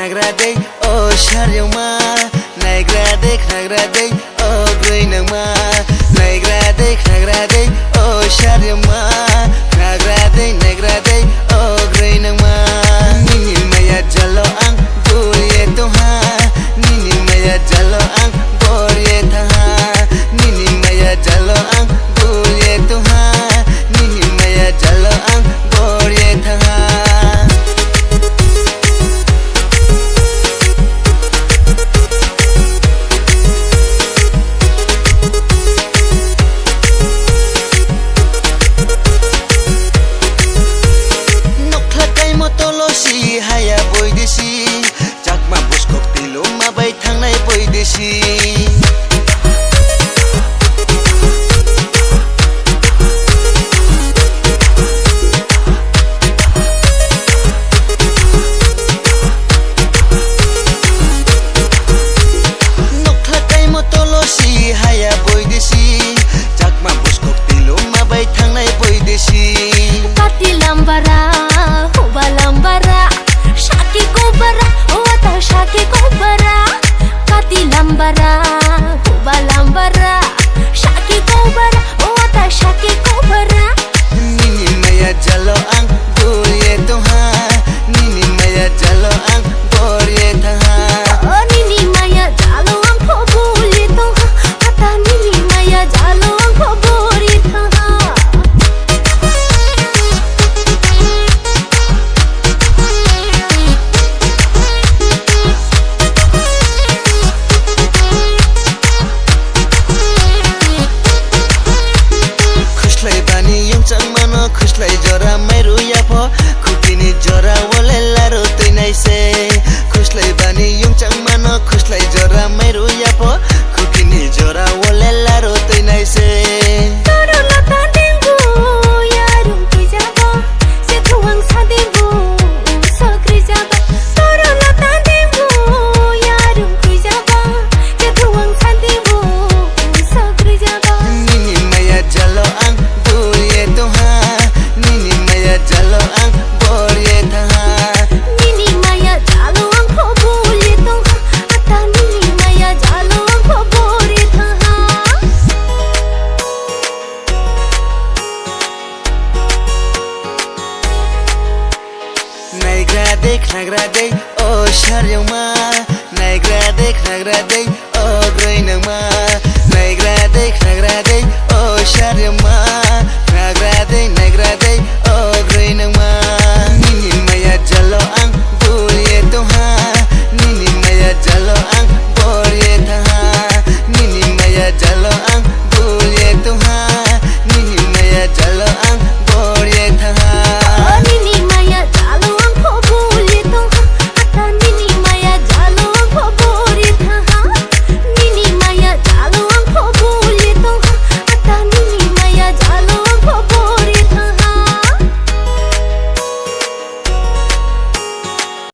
nagraday o sharyama nagraday o greinama nagraday o sharyama nagraday o greinama nini maya jalo ang bulye toha nini maya jalo ang borye taha nini maya jalo ang bulye toha nini maya jalo ang borye taha haya boy desi jakma buskok tilo mabai thangnai boy desi nokhlakai motolosi haya boy desi jakma buskok tilo mabai thangnai boy desi kati lambara hoba lambara shaki kobara wata shaki kobara kati lambara hoba lambara shaki kobara wata shaki kobara nini maya jalo ang bulye toha nini maya jalo ang borye taha nini maya jalo ang phobuli toha ata nini maya jalo ang phobori taha खुशलाई जरा मेरो याफो खुकिनी जरा वले लारो तैनाइ से खुशलाई बानी युङचाङ मान खुशलाई जरा मेरो याफो खुकिनी जरा वले लारो तैनाइ से तोरो लता देंगो यारुं तुइजाबो से थुवां सादेबो सक्रि जाबो तोरो लता देंगो यारुं तुइजाबो से थुवां सादेबो सक्रि जाबो निनी माया जलो आं बुये तोहा nini maya jalo ang borye taha nini maya jalo ang phobuli toha ata nini maya jalo ang phobori taha nagraday o sharyama nagraday o greinama nagraday o sharyama